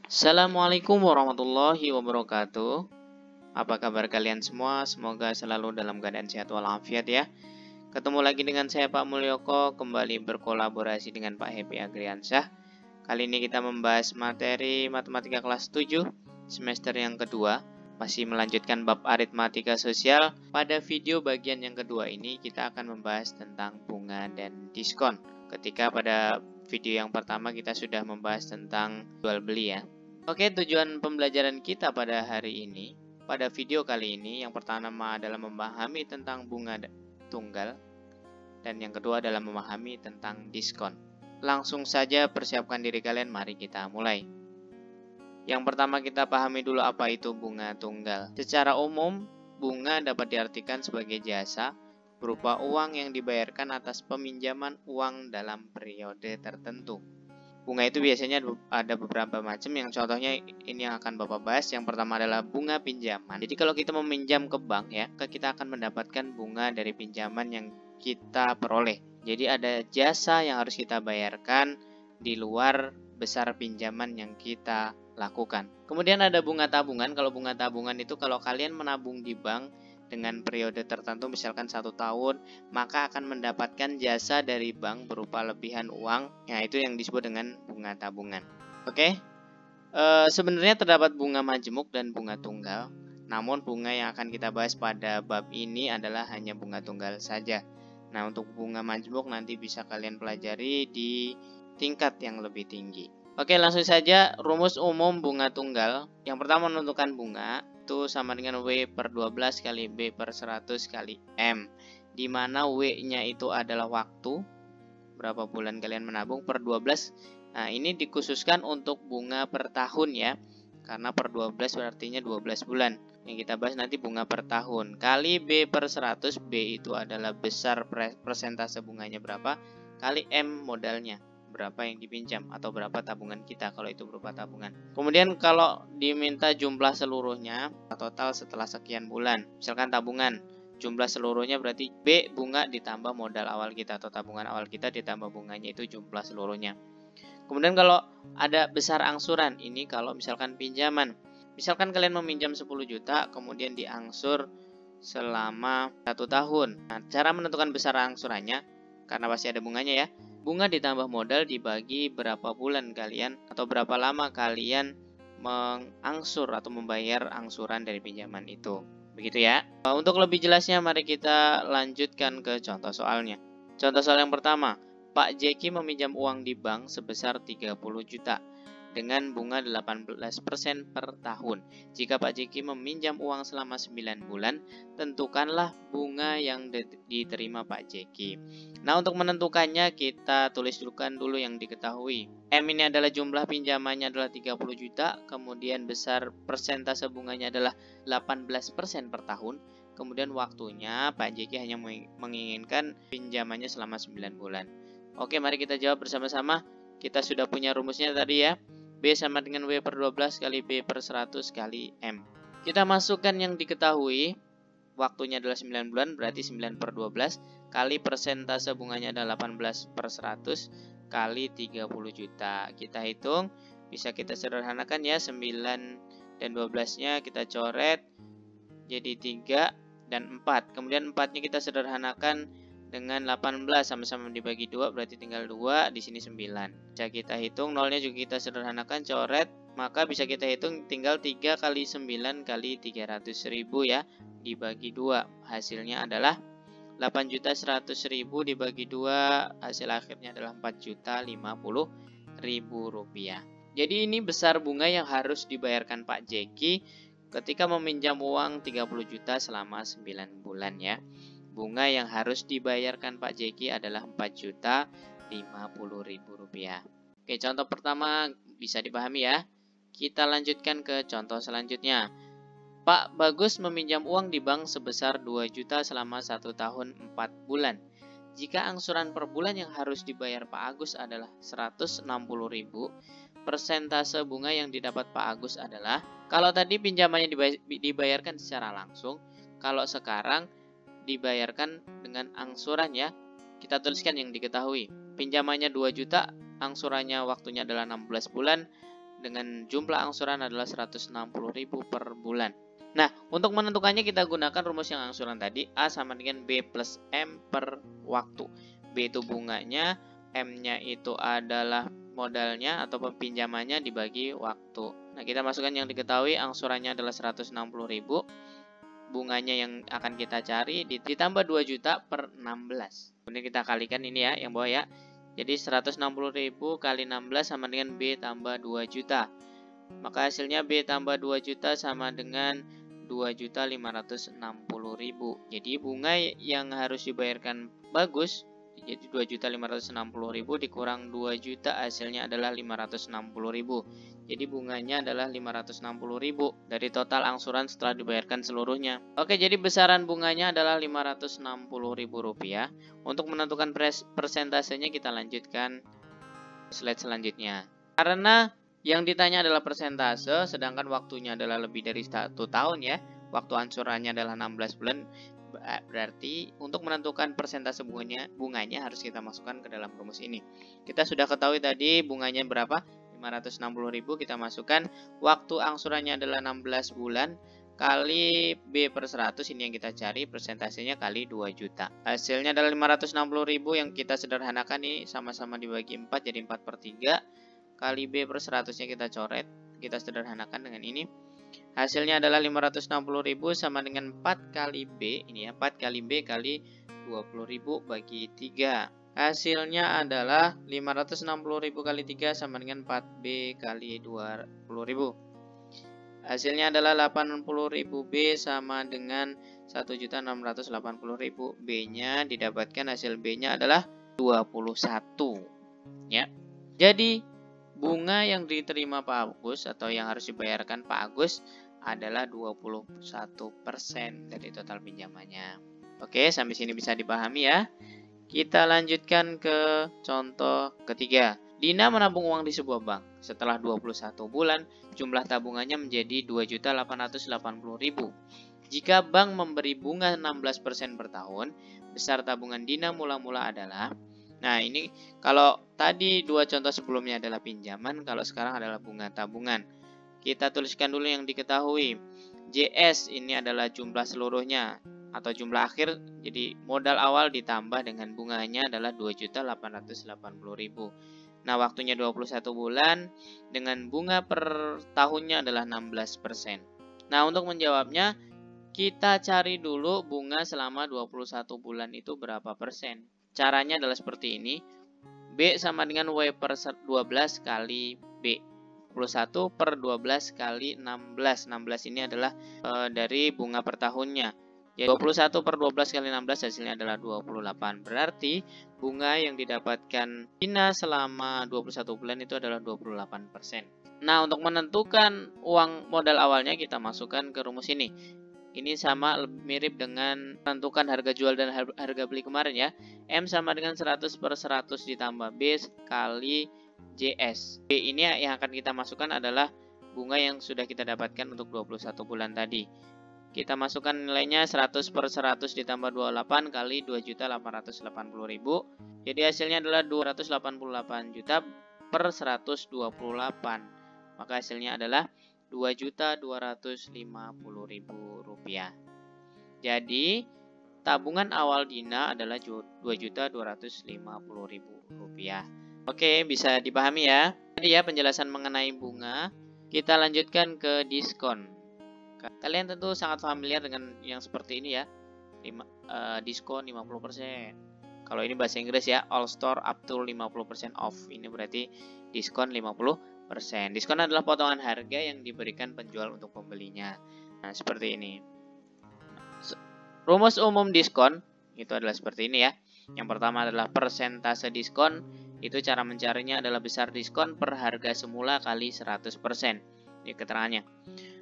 Assalamualaikum warahmatullahi wabarakatuh. Apa kabar kalian semua? Semoga selalu dalam keadaan sehat walafiat ya. Ketemu lagi dengan saya Pak Mulyoko, kembali berkolaborasi dengan Pak Happy Agriansyah. Kali ini kita membahas materi matematika kelas 7 semester yang kedua. Masih melanjutkan bab aritmatika sosial. Pada video bagian yang kedua ini kita akan membahas tentang bunga dan diskon. Ketika pada video yang pertama kita sudah membahas tentang jual beli ya. Oke, tujuan pembelajaran kita pada hari ini, pada video kali ini, yang pertama adalah memahami tentang bunga tunggal, dan yang kedua adalah memahami tentang diskon. Langsung saja persiapkan diri kalian, mari kita mulai. Yang pertama kita pahami dulu apa itu bunga tunggal. Secara umum, bunga dapat diartikan sebagai jasa berupa uang yang dibayarkan atas peminjaman uang dalam periode tertentu. Bunga itu biasanya ada beberapa macam, yang contohnya ini yang akan Bapak bahas. Yang pertama adalah bunga pinjaman. Jadi kalau kita meminjam ke bank ya, kita akan mendapatkan bunga dari pinjaman yang kita peroleh. Jadi ada jasa yang harus kita bayarkan di luar besar pinjaman yang kita lakukan. Kemudian ada bunga tabungan. Kalau bunga tabungan itu kalau kalian menabung di bank dengan periode tertentu, misalkan 1 tahun, maka akan mendapatkan jasa dari bank berupa lebihan uang. Ya, itu yang disebut dengan bunga tabungan. Oke, sebenarnya terdapat bunga majemuk dan bunga tunggal. Namun bunga yang akan kita bahas pada bab ini adalah hanya bunga tunggal saja. Nah, untuk bunga majemuk nanti bisa kalian pelajari di tingkat yang lebih tinggi. Oke, langsung saja rumus umum bunga tunggal. Yang pertama, menentukan bunga itu sama dengan W per 12 kali B per 100 kali M, di mana W-nya itu adalah waktu, berapa bulan kalian menabung, per 12. Nah, ini dikhususkan untuk bunga per tahun ya, karena per 12 artinya 12 bulan. Yang kita bahas nanti bunga per tahun, kali B per 100, B itu adalah besar persentase bunganya berapa, kali M modalnya, berapa yang dipinjam atau berapa tabungan kita kalau itu berupa tabungan. Kemudian kalau diminta jumlah seluruhnya total setelah sekian bulan, misalkan tabungan jumlah seluruhnya berarti B bunga ditambah modal awal kita atau tabungan awal kita ditambah bunganya, itu jumlah seluruhnya. Kemudian kalau ada besar angsuran, ini kalau misalkan pinjaman, misalkan kalian meminjam 10 juta kemudian diangsur selama 1 tahun. Nah, cara menentukan besar angsurannya karena pasti ada bunganya ya. Bunga ditambah modal dibagi berapa bulan kalian atau berapa lama kalian mengangsur atau membayar angsuran dari pinjaman itu. Begitu ya. Untuk lebih jelasnya mari kita lanjutkan ke contoh soalnya. Contoh soal yang pertama, Pak Jeki meminjam uang di bank sebesar 30 juta dengan bunga 18% per tahun. Jika Pak Jeki meminjam uang selama 9 bulan, tentukanlah bunga yang diterima Pak Jeki. Nah, untuk menentukannya kita tulis dulu yang diketahui. M ini adalah jumlah pinjamannya adalah 30 juta, kemudian besar persentase bunganya adalah 18% per tahun. Kemudian waktunya Pak Jeki hanya menginginkan pinjamannya selama 9 bulan. Oke, mari kita jawab bersama-sama. Kita sudah punya rumusnya tadi ya. B sama dengan W per 12 kali B per 100 kali M. Kita masukkan yang diketahui. Waktunya adalah 9 bulan, berarti 9 per 12 kali persentase bunganya adalah 18 per 100 kali 30 juta. Kita hitung, bisa kita sederhanakan ya, 9 dan 12-nya kita coret jadi 3 dan 4. Kemudian 4-nya kita sederhanakan dengan 18, sama-sama dibagi 2 berarti tinggal 2, di sini 9. Bisa kita hitung, nolnya juga kita sederhanakan, coret, maka bisa kita hitung tinggal 3 kali 9 kali 300.000 ya, dibagi 2. Hasilnya adalah 8.100.000 dibagi 2, hasil akhirnya adalah 4.050.000 rupiah. Jadi ini besar bunga yang harus dibayarkan Pak Jeki ketika meminjam uang 30 juta selama 9 bulan ya. Bunga yang harus dibayarkan Pak Jeki adalah 4.050.000 rupiah. Oke, contoh pertama bisa dipahami ya. Kita lanjutkan ke contoh selanjutnya. Pak Bagus meminjam uang di bank sebesar 2 juta selama 1 tahun 4 bulan. Jika angsuran per bulan yang harus dibayar Pak Agus adalah 160.000, persentase bunga yang didapat Pak Agus adalah, kalau tadi pinjamannya dibayarkan secara langsung, kalau sekarang dibayarkan dengan angsuran ya. Kita tuliskan yang diketahui. Pinjamannya 2 juta, angsurannya waktunya adalah 16 bulan, dengan jumlah angsuran adalah 160.000 per bulan. Nah, untuk menentukannya kita gunakan rumus yang angsuran tadi, A sama dengan B plus M per waktu. B itu bunganya, M-nya itu adalah modalnya atau pinjamannya dibagi waktu. Nah, kita masukkan yang diketahui, angsurannya adalah 160.000. Bunganya yang akan kita cari ditambah 2 juta per 16. Kemudian kita kalikan ini ya, yang bawah ya. Jadi 160.000 kali 16 sama dengan B tambah 2 juta. Maka hasilnya B tambah 2 juta sama dengan 2.560.000. Jadi bunga yang harus dibayarkan bagus, jadi 2.560.000 dikurang 2 juta hasilnya adalah 560.000. Jadi bunganya adalah 560.000 dari total angsuran setelah dibayarkan seluruhnya. Oke, jadi besaran bunganya adalah Rp560.000. Untuk menentukan persentasenya kita lanjutkan slide selanjutnya. Karena yang ditanya adalah persentase, sedangkan waktunya adalah lebih dari 1 tahun ya. Waktu angsurannya adalah 16 bulan. Berarti untuk menentukan persentase bunganya harus kita masukkan ke dalam rumus ini. Kita sudah ketahui tadi bunganya berapa? 560.000, kita masukkan. Waktu angsurannya adalah 16 bulan. Kali B per 100, ini yang kita cari, persentasenya kali 2 juta. Hasilnya adalah 560.000 yang kita sederhanakan ini sama-sama dibagi 4, jadi 4 per 3. Kali B per 100-nya kita coret, kita sederhanakan dengan ini. Hasilnya adalah 560.000 sama dengan 4 kali B, ini ya, 4 kali B kali 20.000 bagi 3. Hasilnya adalah 560.000 kali 3 sama dengan 4B kali 20.000. Hasilnya adalah 80.000 B sama dengan 1.680.000. B-nya didapatkan, hasil B-nya adalah 21. Ya. Jadi bunga yang diterima Pak Agus atau yang harus dibayarkan Pak Agus adalah 21% dari total pinjamannya. Oke, sampai sini bisa dipahami ya. Kita lanjutkan ke contoh ketiga. Dina menabung uang di sebuah bank. Setelah 21 bulan, jumlah tabungannya menjadi 2.880.000. Jika bank memberi bunga 16% per tahun, besar tabungan Dina mula-mula adalah. Nah, ini kalau tadi dua contoh sebelumnya adalah pinjaman, kalau sekarang adalah bunga tabungan. Kita tuliskan dulu yang diketahui. JS ini adalah jumlah seluruhnya atau jumlah akhir, jadi modal awal ditambah dengan bunganya adalah 2.880.000. Nah, waktunya 21 bulan dengan bunga per tahunnya adalah 16%. Nah, untuk menjawabnya kita cari dulu bunga selama 21 bulan itu berapa persen. Caranya adalah seperti ini. B sama dengan W per 12 kali B. 21 per 12 kali 16. 16 ini adalah dari bunga per tahunnya. Jadi 21 per 12 kali 16 hasilnya adalah 28. Berarti bunga yang didapatkan Dina selama 21 bulan itu adalah 28%. Nah, untuk menentukan uang modal awalnya kita masukkan ke rumus ini. Ini sama mirip dengan menentukan harga jual dan harga beli kemarin ya. M sama dengan 100 per 100 ditambah B kali JS. B ini yang akan kita masukkan adalah bunga yang sudah kita dapatkan untuk 21 bulan tadi. Kita masukkan nilainya 100 per 100 ditambah 28 kali 2.880.000. Jadi hasilnya adalah 288 juta per 128. Maka hasilnya adalah Rp2.250.000. Jadi tabungan awal Dina adalah Rp2.250.000. Oke, bisa dipahami ya. Tadi ya penjelasan mengenai bunga. Kita lanjutkan ke diskon. Kalian tentu sangat familiar dengan yang seperti ini ya. Diskon 50%. Kalau ini bahasa Inggris ya, all store up to 50% off. Ini berarti diskon 50%. Diskon adalah potongan harga yang diberikan penjual untuk pembelinya. Nah, seperti ini. Rumus umum diskon itu adalah seperti ini ya. Yang pertama adalah persentase diskon. Itu cara mencarinya adalah besar diskon per harga semula kali 100%. Ini keterangannya.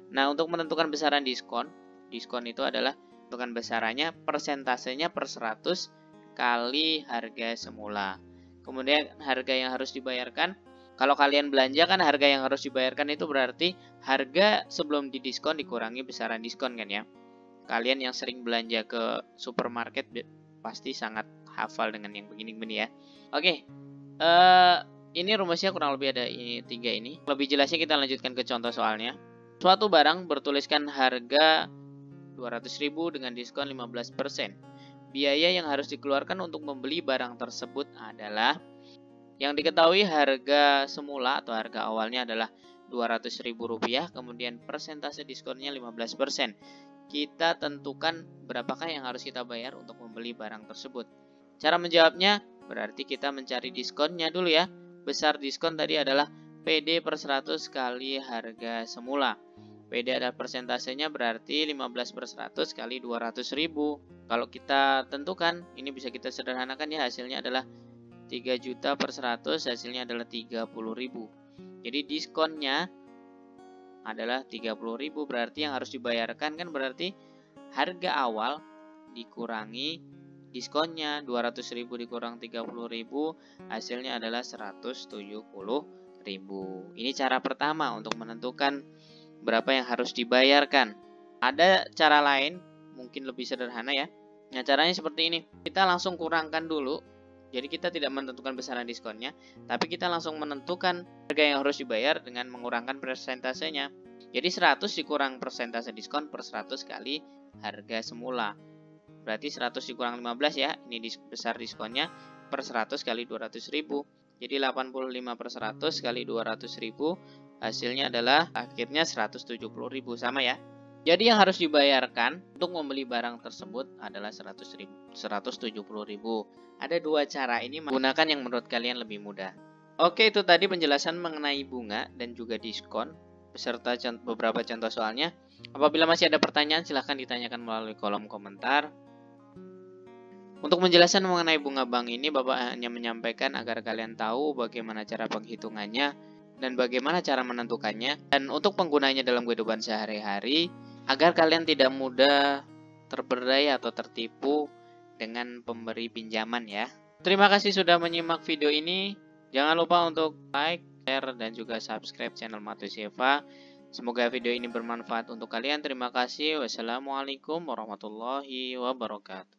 Nah, untuk menentukan besaran diskon itu adalah menentukan besarannya persentasenya per 100 kali harga semula. Kemudian harga yang harus dibayarkan. Kalau kalian belanja kan harga yang harus dibayarkan itu berarti harga sebelum didiskon dikurangi besaran diskon kan ya. Kalian yang sering belanja ke supermarket pasti sangat hafal dengan yang begini-begini ya. Oke, Ini rumusnya kurang lebih ada ini 3 ini. Lebih jelasnya kita lanjutkan ke contoh soalnya. Suatu barang bertuliskan harga 200.000 dengan diskon 15%. Biaya yang harus dikeluarkan untuk membeli barang tersebut adalah, yang diketahui harga semula atau harga awalnya adalah Rp200.000, kemudian persentase diskonnya 15%. Kita tentukan berapakah yang harus kita bayar untuk membeli barang tersebut. Cara menjawabnya berarti kita mencari diskonnya dulu ya. Besar diskon tadi adalah PD per 100 kali harga semula. PD adalah persentasenya, berarti 15 per 100 kali 200.000. Kalau kita tentukan, ini bisa kita sederhanakan ya, hasilnya adalah 3 juta per 100, hasilnya adalah 30.000. Jadi diskonnya adalah 30.000, berarti yang harus dibayarkan kan berarti harga awal dikurangi diskonnya, 200.000 dikurang 30.000, hasilnya adalah 170.000. Ini cara pertama untuk menentukan berapa yang harus dibayarkan. Ada cara lain, mungkin lebih sederhana ya. Nah, caranya seperti ini. Kita langsung kurangkan dulu. Jadi kita tidak menentukan besaran diskonnya, tapi kita langsung menentukan harga yang harus dibayar dengan mengurangkan persentasenya. Jadi 100 dikurang persentase diskon per 100 kali harga semula. Berarti 100 dikurang 15 ya, ini besar diskonnya, per 100 kali 200.000. Jadi 85 per 100 kali 200.000, hasilnya adalah akhirnya 170.000, sama ya. Jadi yang harus dibayarkan untuk membeli barang tersebut adalah 170.000. Ada dua cara ini, gunakan yang menurut kalian lebih mudah. Oke, itu tadi penjelasan mengenai bunga dan juga diskon beserta beberapa contoh soalnya. Apabila masih ada pertanyaan, silahkan ditanyakan melalui kolom komentar. Untuk menjelaskan mengenai bunga bank ini, Bapak hanya menyampaikan agar kalian tahu bagaimana cara penghitungannya dan bagaimana cara menentukannya, dan untuk penggunanya dalam kehidupan sehari-hari agar kalian tidak mudah terperdaya atau tertipu dengan pemberi pinjaman ya. Terima kasih sudah menyimak video ini. Jangan lupa untuk like, share, dan juga subscribe channel Matusieva. Semoga video ini bermanfaat untuk kalian. Terima kasih. Wassalamualaikum warahmatullahi wabarakatuh.